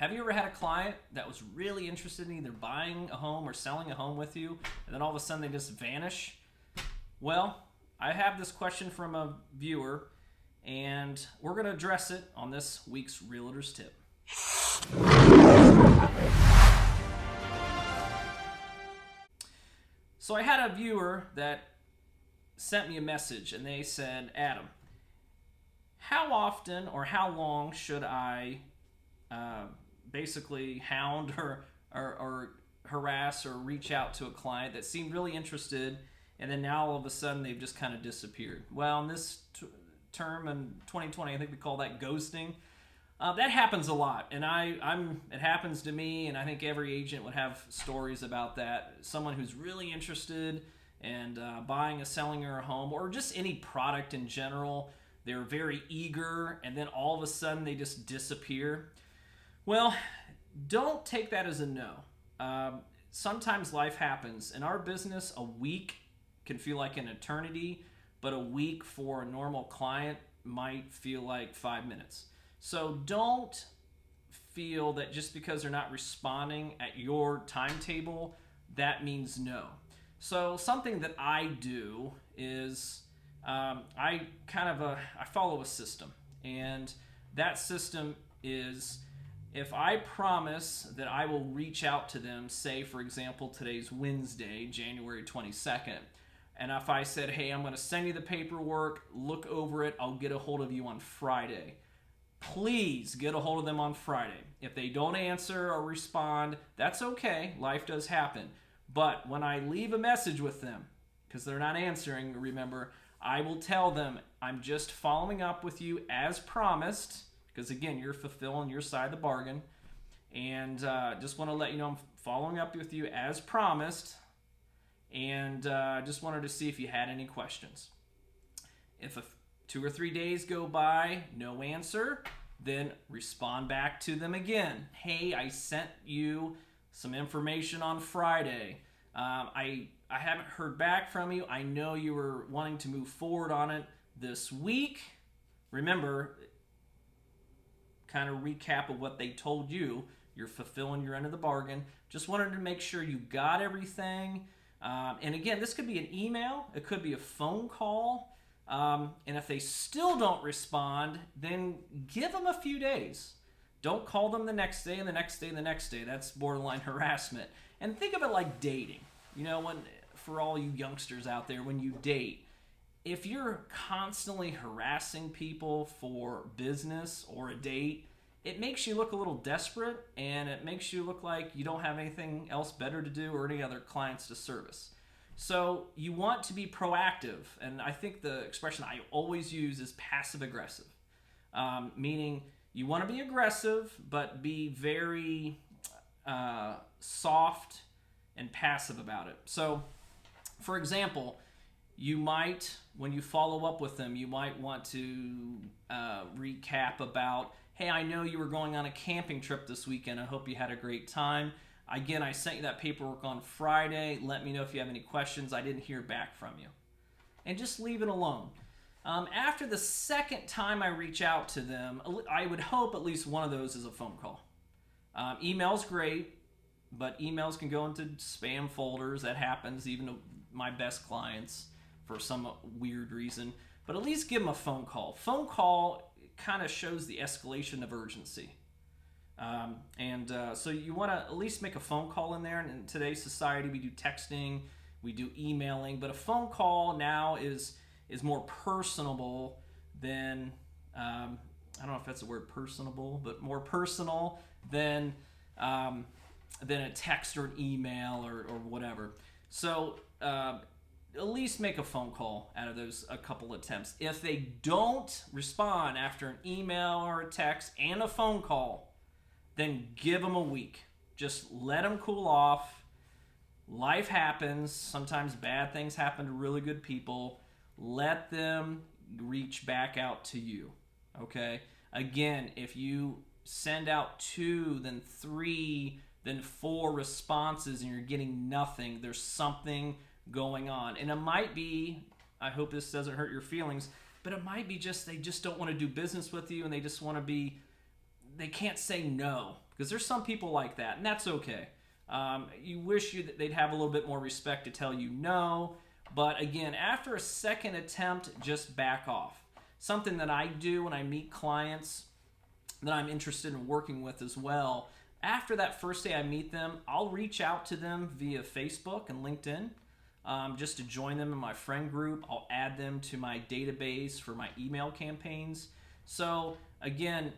Have you ever had a client that was really interested in either buying a home or selling a home with you, and then all of a sudden they just vanish? Well, I have this question from a viewer, and we're going to address it on this week's Realtor's Tip. So I had a viewer that sent me a message, and they said, Adam, how often or how long should I basically hound or harass or reach out to a client that seemed really interested, and then now all of a sudden they've just kind of disappeared? Well, in this term in 2020, I think we call that ghosting. That happens a lot, and it happens to me, and I think every agent would have stories about that. Someone who's really interested in buying or selling a home, or just any product in general, they're very eager, and then all of a sudden they just disappear. Well, don't take that as a no. Sometimes life happens. In our business, a week can feel like an eternity, but a week for a normal client might feel like 5 minutes. So don't feel that just because they're not responding at your timetable, that means no. So something that I do is I follow a system, and that system is, if I promise that I will reach out to them, say for example today's Wednesday, January 22nd, and if I said, hey, I'm going to send you the paperwork, look over it, I'll get a hold of you on Friday. Please get a hold of them on Friday. If they don't answer or respond, that's okay. Life does happen. But when I leave a message with them, because they're not answering, remember, I will tell them I'm just following up with you as promised, because again, you're fulfilling your side of the bargain, and just want to let you know I'm following up with you as promised, and just wanted to see if you had any questions. If 2 or 3 days go by, no answer, then respond back to them again. Hey, I sent you some information on Friday. I haven't heard back from you. I know you were wanting to move forward on it this week. Remember, kind of recap of what they told you. You're fulfilling your end of the bargain. Just wanted to make sure you got everything. And again, this could be an email. It could be a phone call. And if they still don't respond, then give them a few days. Don't call them the next day and the next day and the next day. That's borderline harassment. And think of it like dating. You know, for all you youngsters out there, when you date, if you're constantly harassing people for business or a date, it makes you look a little desperate, and it makes you look like you don't have anything else better to do or any other clients to service. So you want to be proactive, and I think the expression I always use is passive-aggressive, meaning you want to be aggressive, but be very soft and passive about it. So, for example, you might, when you follow up with them, you might want to recap about, hey, I know you were going on a camping trip this weekend. I hope you had a great time. Again, I sent you that paperwork on Friday. Let me know if you have any questions. I didn't hear back from you. And just leave it alone. After the second time I reach out to them, I would hope at least one of those is a phone call. Email's great, but emails can go into spam folders. That happens even to my best clients for some weird reason. But at least give them a phone call. Phone call kind of shows the escalation of urgency. So you want to at least make a phone call in there. And in today's society, we do texting, we do emailing, but a phone call now is more personable than, I don't know if that's the word personable, but more personal than a text or an email or whatever. So at least make a phone call out of those a couple attempts. If they don't respond after an email or a text and a phone call, then give them a week. Just let them cool off. Life happens. Sometimes bad things happen to really good people. Let them reach back out to you. Okay? Again, if you send out 2, then 3, then 4 responses and you're getting nothing, there's something going on. And it might be, I hope this doesn't hurt your feelings, but it might be just they just don't want to do business with you, and they just want to be, they can't say no, because there's some people like that, and that's okay. You wish they'd have a little bit more respect to tell you no, but again, after a second attempt, just back off. Something that I do when I meet clients that I'm interested in working with as well, after that first day I meet them, I'll reach out to them via Facebook and LinkedIn just to join them in my friend group. I'll add them to my database for my email campaigns. So again,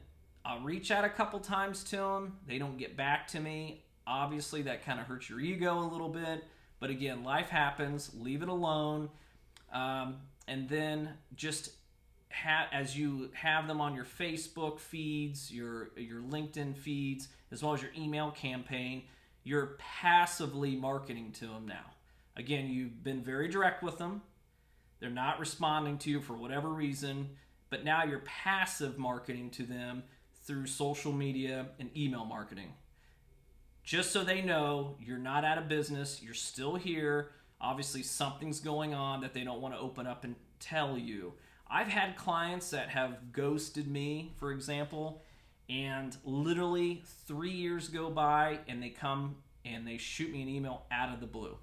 I'll reach out a couple times to them. They don't get back to me. Obviously, that kind of hurts your ego a little bit. But again, life happens. Leave it alone. And then just as you have them on your Facebook feeds, your LinkedIn feeds, as well as your email campaign, you're passively marketing to them now. Again, you've been very direct with them. They're not responding to you for whatever reason, but now you're passive marketing to them through social media and email marketing. Just so they know you're not out of business, you're still here. Obviously, something's going on that they don't want to open up and tell you. I've had clients that have ghosted me, for example, and literally 3 years go by and they come and they shoot me an email out of the blue.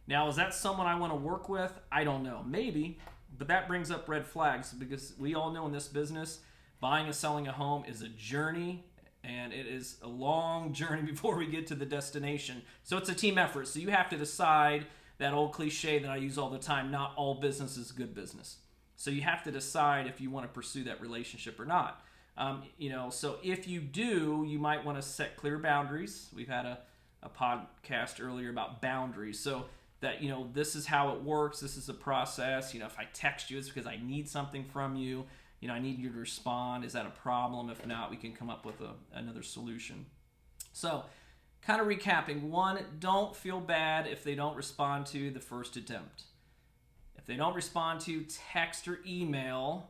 Now, is that someone I want to work with? I don't know. Maybe, but that brings up red flags because we all know in this business, buying and selling a home is a journey, and it is a long journey before we get to the destination. So it's a team effort. So you have to decide, that old cliche that I use all the time, not all business is good business. So you have to decide if you want to pursue that relationship or not. So if you do, you might want to set clear boundaries. We've had a podcast earlier about boundaries. So that, this is how it works. This is a process. If I text you, it's because I need something from you. I need you to respond. Is that a problem? If not, we can come up with another solution. So kind of recapping. 1, don't feel bad if they don't respond to the first attempt. If they don't respond to text or email,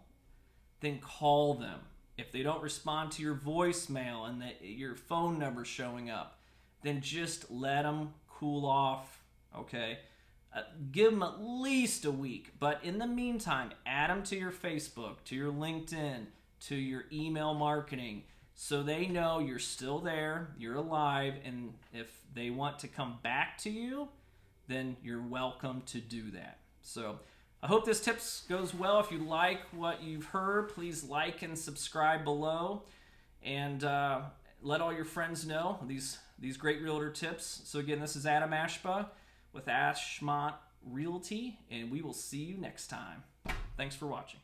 then call them. If they don't respond to your voicemail and your phone number showing up, then just let them cool off, okay? Give them at least a week. But in the meantime, add them to your Facebook, to your LinkedIn, to your email marketing, so they know you're still there, you're alive, and if they want to come back to you, then you're welcome to do that. So I hope this tips goes well. If you like what you've heard, please like and subscribe below, and let all your friends know these great realtor tips. So again, this is Adam Ashba with Ashmont Realty, and we will see you next time. Thanks for watching.